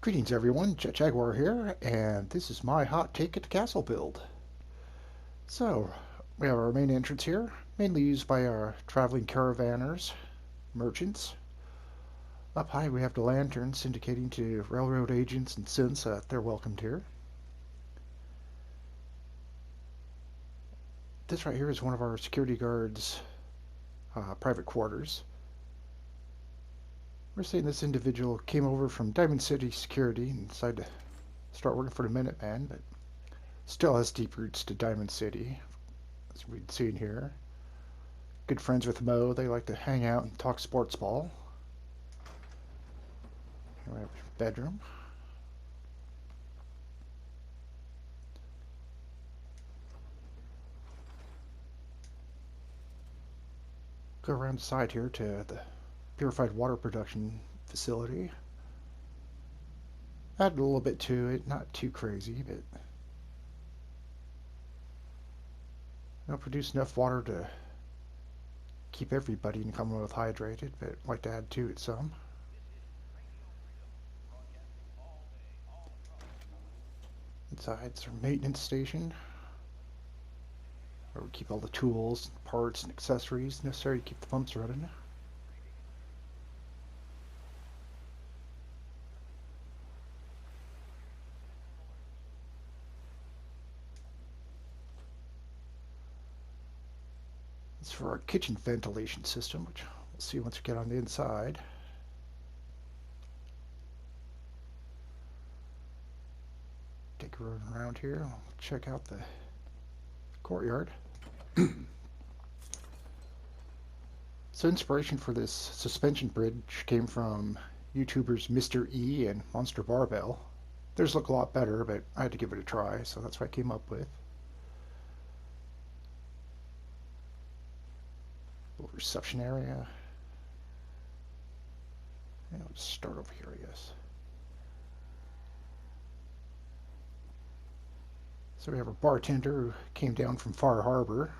Greetings everyone, Jet Jaguar here, and this is my hot take at the castle build. So, we have our main entrance here, mainly used by our traveling caravanners, merchants. Up high we have the lanterns indicating to railroad agents and synths that they're welcomed here. This right here is one of our security guards' private quarters. We're saying this individual came over from Diamond City Security and decided to start working for the Minuteman, but still has deep roots to Diamond City, as we've seen here. Good friends with Mo. They like to hang out and talk sports ball. Here we have a bedroom. Go around the side here to the purified water production facility. Add a little bit to it, not too crazy, but it'll produce enough water to keep everybody in the Commonwealth hydrated, but I'd like to add to it some. Inside's our maintenance station, where we keep all the tools, parts, and accessories necessary to keep the pumps running. It's for our kitchen ventilation system, which we'll see once we get on the inside. Take a run around here. I'll check out the courtyard. So inspiration for this suspension bridge came from YouTubers Mr. E and Monster Barbell. Theirs look a lot better, but I had to give it a try, so that's what I came up with. Little reception area. And I'll just start over here, I guess. So we have a bartender who came down from Far Harbor.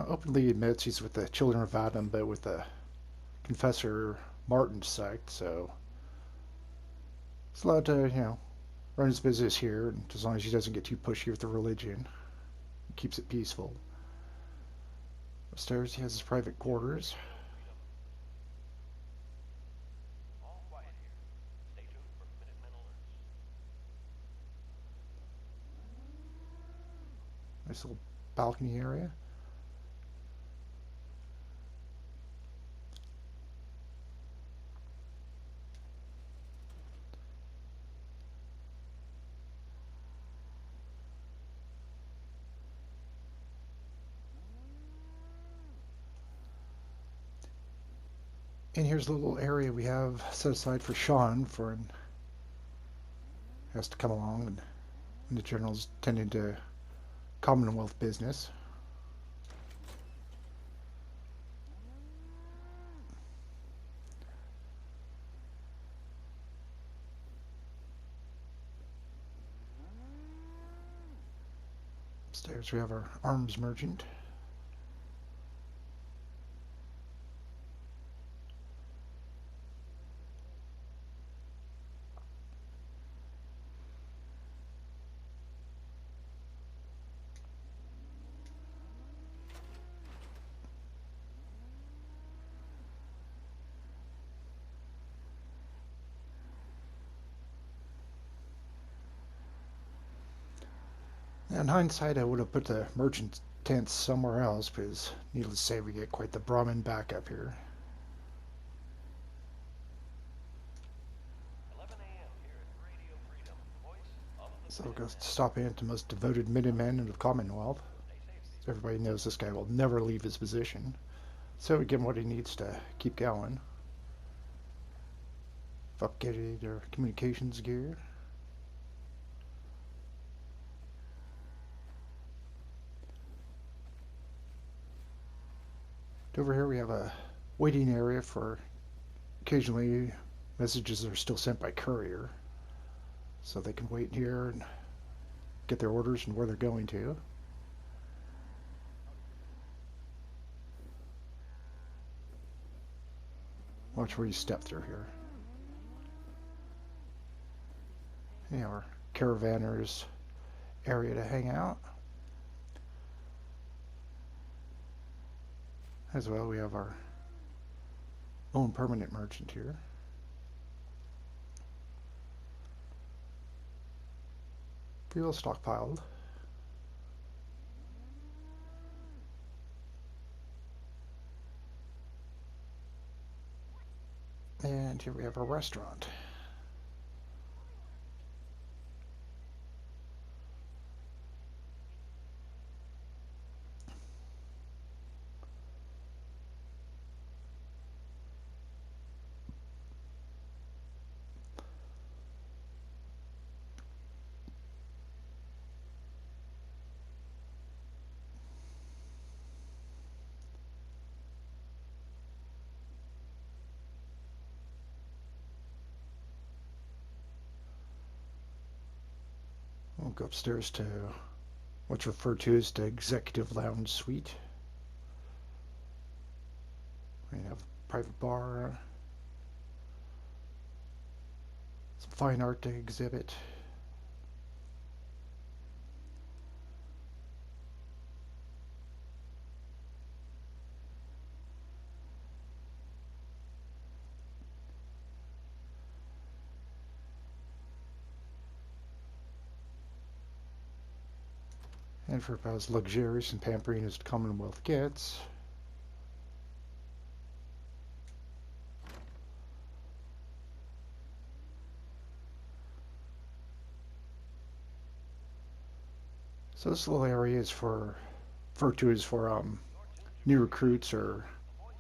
Openly admits he's with the Children of Adam, but with the Confessor Martin sect, so he's allowed to, run his business here, and as long as he doesn't get too pushy with the religion, he keeps it peaceful. Upstairs he has his private quarters. Nice little balcony area. And here's the little area we have set aside for Sean for an has to come along and the general's tending to Commonwealth business. Upstairs we have our arms merchant. In hindsight, I would have put the merchant tents somewhere else, because needless to say, we get quite the Brahmin backup here. So we'll go stop in at the most devoted Minuteman in the Commonwealth. Everybody knows this guy will never leave his position, so we give him what he needs to keep going. Upgraded our communications gear. Over here we have a waiting area for occasionally messages are still sent by courier, so they can wait here and get their orders and where they're going to. Watch where you step through here. Yeah, our caravanners area to hang out. As well, we have our own permanent merchant here. Fuel stockpiled. And here we have our restaurant. We'll go upstairs to what's referred to as the Executive Lounge Suite. We have a private bar, some fine art to exhibit. And for about as luxurious and pampering as the Commonwealth gets, so this little area is referred to as for new recruits or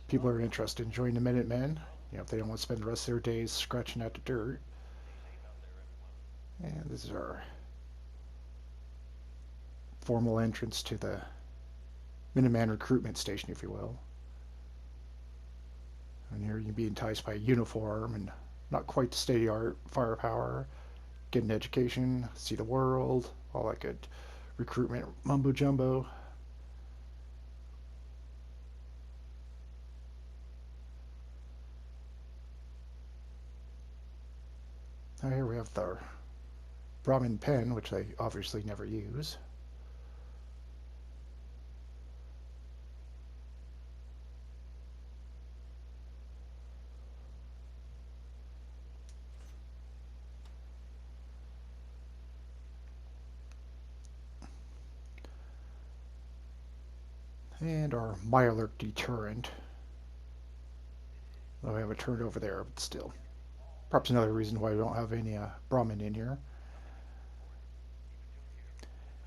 people who are interested in joining the Minutemen. You know, if they don't want to spend the rest of their days scratching at the dirt. And this is our formal entrance to the Minuteman recruitment station, if you will. And here you can be enticed by a uniform and not quite the state-of-the-art firepower, get an education, see the world, all that good recruitment mumbo-jumbo. Now here we have the Brahmin pen, which I obviously never use. And our Myalurk deterrent. Though I have it turned over there, but still. Perhaps another reason why we don't have any Brahmin in here.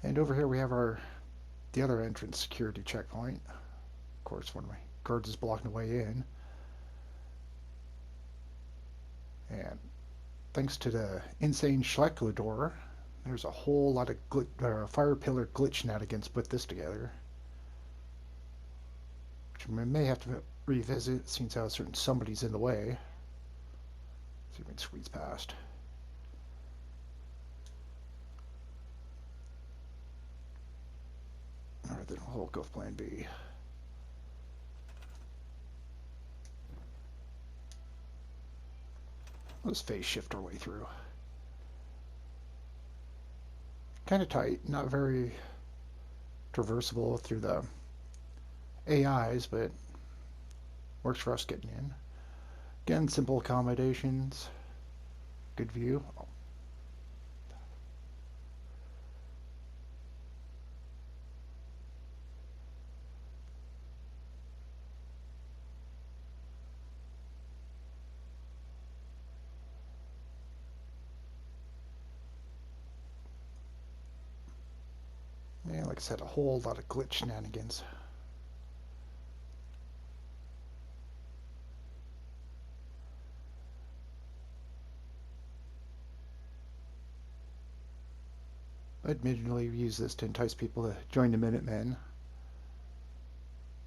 And over here we have the other entrance security checkpoint. Of course, one of my guards is blocking the way in. And thanks to the insane Schleckler door, there's a whole lot of fire pillar glitch shenanigans put this together. Which we may have to revisit, since how certain somebody's in the way. See if we can squeeze past. Alright, then we'll go with plan B. Let's phase shift our way through. Kind of tight, not very traversable through the AIs, but works for us getting in. Again, simple accommodations, good view. Yeah, like I said, a whole lot of glitch shenanigans. Admittedly, we use this to entice people to join the Minutemen,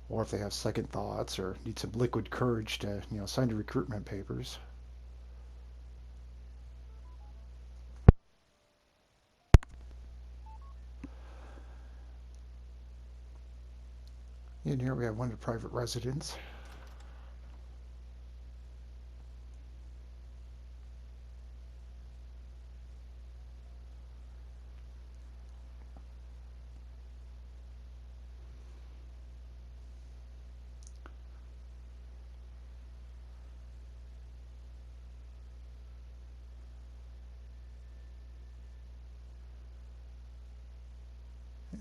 or if they have second thoughts or need some liquid courage to, sign the recruitment papers. In here we have one of the private residents.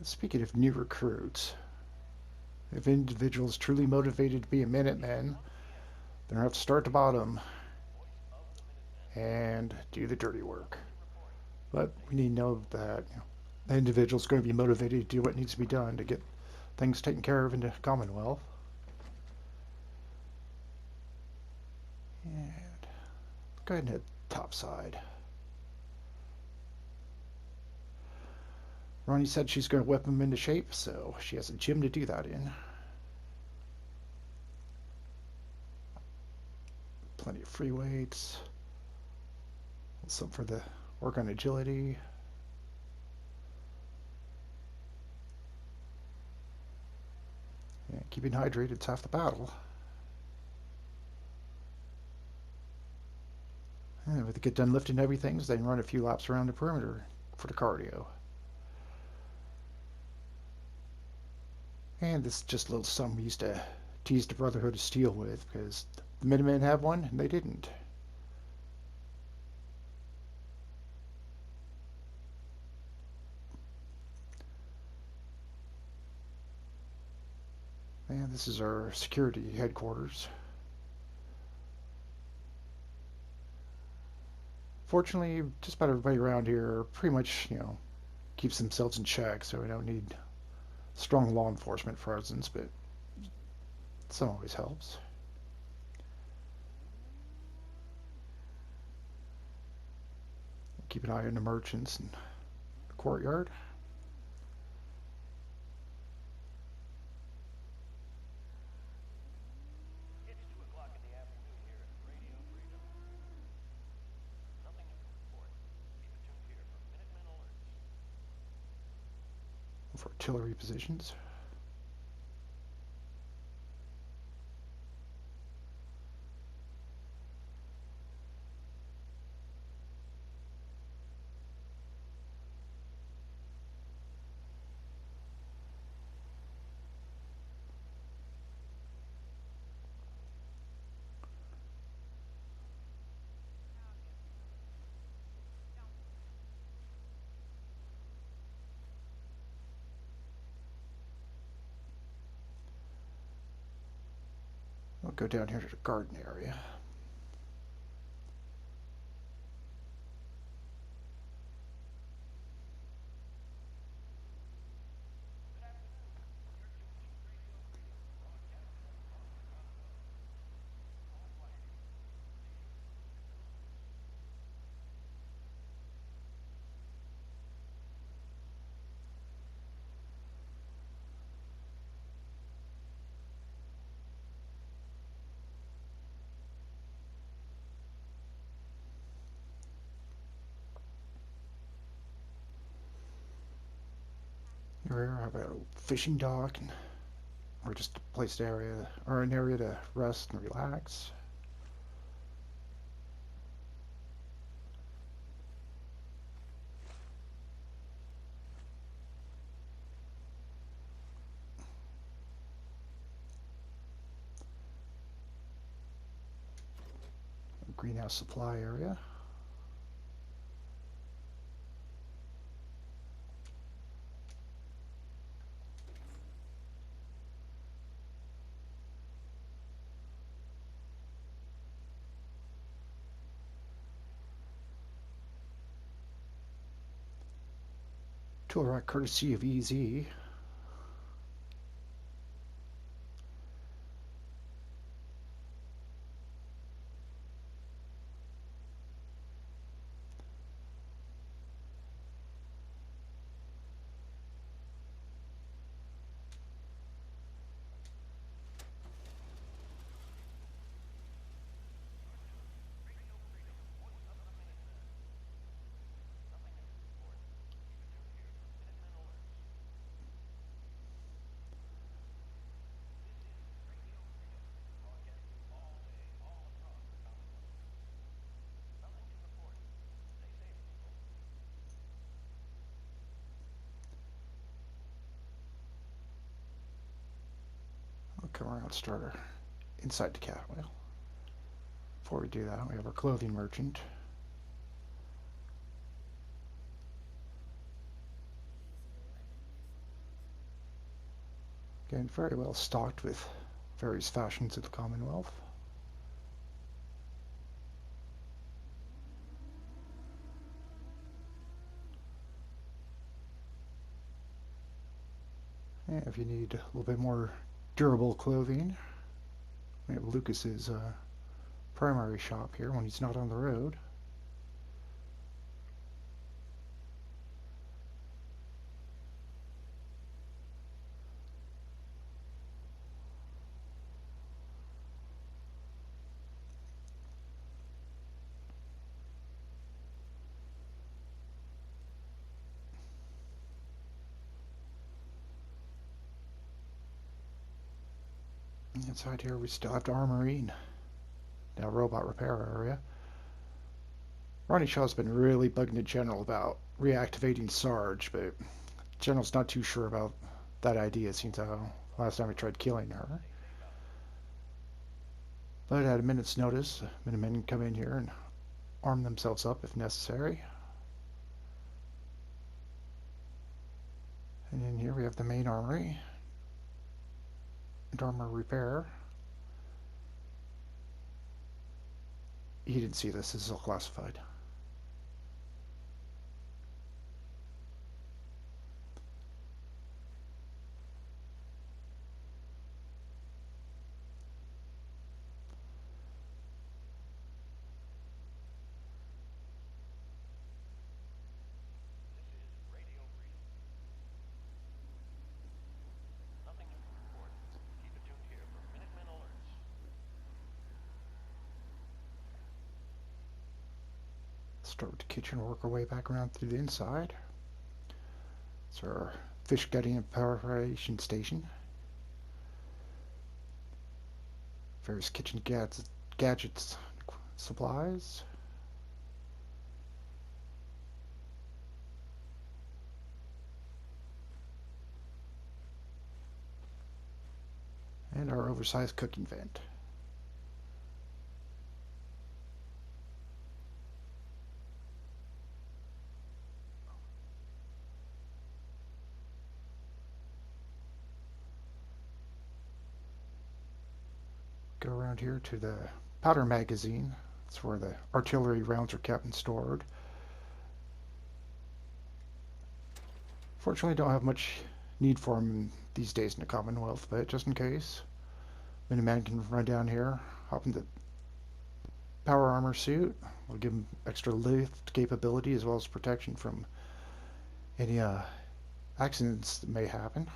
Speaking of new recruits, if individuals truly motivated to be a Minuteman, they're going to have to start at the bottom and do the dirty work. But we need to know that the individual is going to be motivated to do what needs to be done to get things taken care of in the Commonwealth. And go ahead and hit top side. Ronnie said she's going to whip him into shape, so she has a gym to do that in. Plenty of free weights. Some for the work on agility. Yeah, keeping hydrated is half the battle. And when they get done lifting everything, they can run a few laps around the perimeter for the cardio. And this is just a little something we used to tease the Brotherhood of Steel with, because the Minutemen have one and they didn't. And this is our security headquarters. Fortunately, just about everybody around here pretty much, keeps themselves in check, so we don't need strong law enforcement presence, but some always helps. Keep an eye on the merchants and the courtyard. For artillery positions. We'll go down here to the garden area. Here, have a fishing dock, or just a place area, or an area to rest and relax. A greenhouse supply area. Tool rack courtesy of EZ. We'll come around and start our inside the catwheel. Before we do that, we have our clothing merchant. Again, very well stocked with various fashions of the Commonwealth. And if you need a little bit more durable clothing, we have Lucas's primary shop here when he's not on the road. Inside here we still have the armory and now robot repair area. Ronnie Shaw's been really bugging the General about reactivating Sarge, but General's not too sure about that idea since last time he tried killing her. But at a minute's notice, Minutemen can come in here and arm themselves up if necessary. And in here we have the main armory and armor repair. He didn't see this. This is all classified. Start with the kitchen, work our way back around through the inside. It's our fish gutting and preparation station. Various kitchen gadgets, supplies. And our oversized cooking vent. Go around here to the powder magazine. That's where the artillery rounds are kept and stored. Fortunately, don't have much need for them these days in the Commonwealth, but just in case, Minuteman can run down here, hop in the power armor suit. We'll give him extra lift capability as well as protection from any accidents that may happen.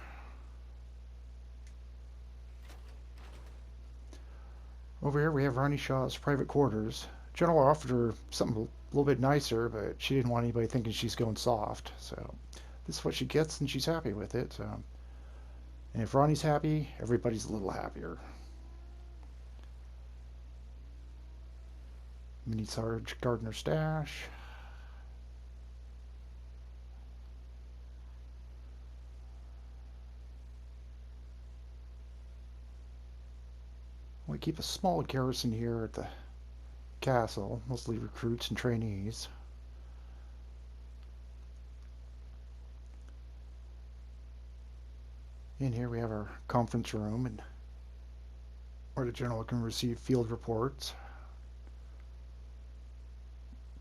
Over here we have Ronnie Shaw's private quarters. General offered her something a little bit nicer, but she didn't want anybody thinking she's going soft. So this is what she gets, and she's happy with it. And if Ronnie's happy, everybody's a little happier. Mini Sarge Gardner stash. We keep a small garrison here at the castle, mostly recruits and trainees. In here we have our conference room, and where the general can receive field reports,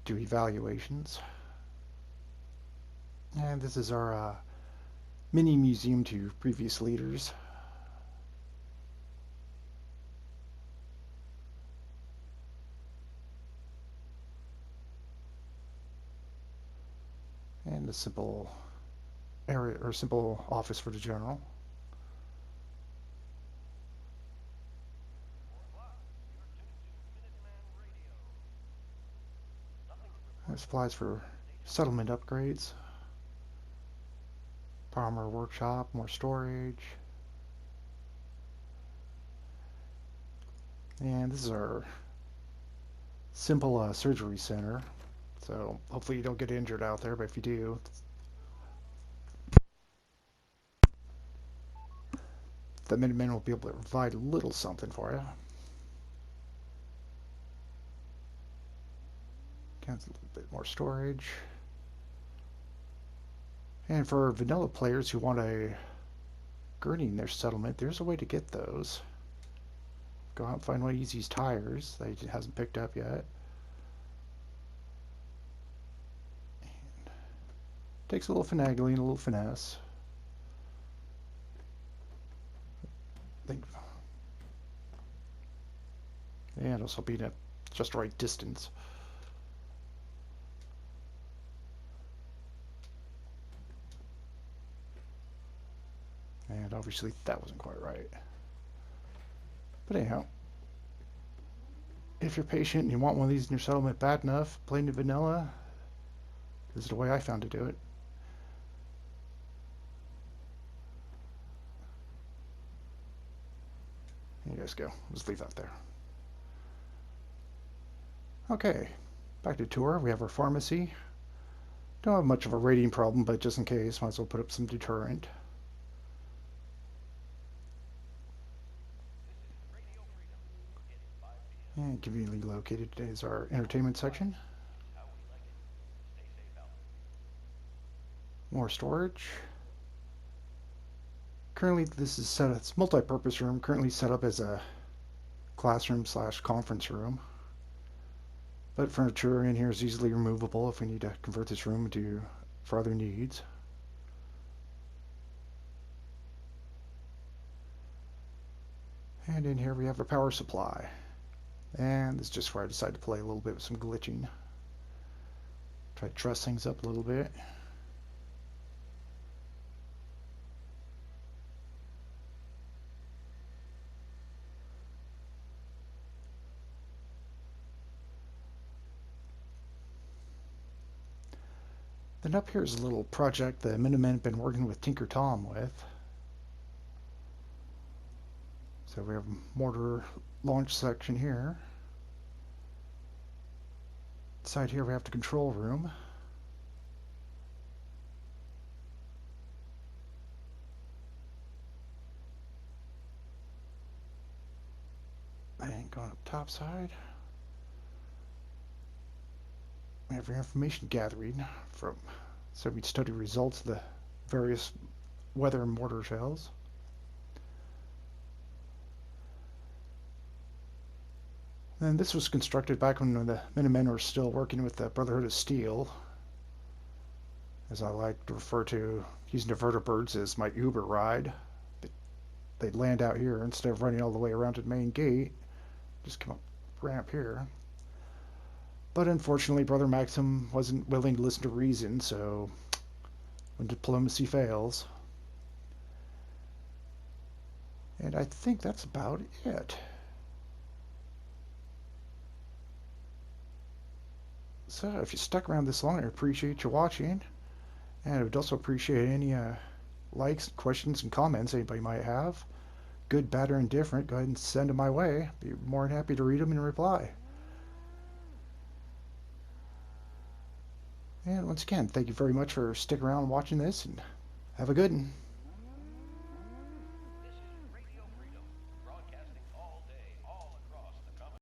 do evaluations. And this is our mini museum to previous leaders. And a simple area or simple office for the general. And supplies for settlement upgrades. Armor workshop, more storage. And this is our simple surgery center. So hopefully you don't get injured out there, but if you do, the Minutemen will be able to provide a little something for you. Again, a little bit more storage. And for vanilla players who want a gurney in their settlement. There's a way to get those. Go out and find one of these tires that he hasn't picked up yet. And takes a little finagling, a little finesse. And also being at just the right distance. And obviously that wasn't quite right. But anyhow, if you're patient and you want one of these in your settlement bad enough, plain and vanilla, this is the way I found to do it. There you guys go. Just leave that there. Okay, back to tour. We have our pharmacy. Don't have much of a rating problem, but just in case, might as well put up some deterrent. And conveniently located is our entertainment section. More storage. Currently, this is set. It's multi-purpose room. Currently set up as a classroom / conference room. But furniture in here is easily removable if we need to convert this room for other needs. And in here we have a power supply. And this is just where I decided to play a little bit with some glitching. Try to truss things up a little bit. Then up here is a little project the Minutemen have been working with Tinker Tom with. So we have a mortar launch section here. Inside here we have the control room. And going up top side, we have your information gathering so we study results of the various weather and mortar shells. And this was constructed back when the Minutemen were still working with the Brotherhood of Steel, as I like to refer to using the vertibirds as my Uber ride. They'd land out here instead of running all the way around to the main gate. Just come up ramp here. But unfortunately, Brother Maxim wasn't willing to listen to reason, so when diplomacy fails. And I think that's about it. So if you stuck around this long, I appreciate you watching. And I would also appreciate any likes, questions, and comments anybody might have. Good, bad, or indifferent, go ahead and send them my way. Be more than happy to read them and reply. And once again, thank you very much for sticking around and watching this, and have a good one.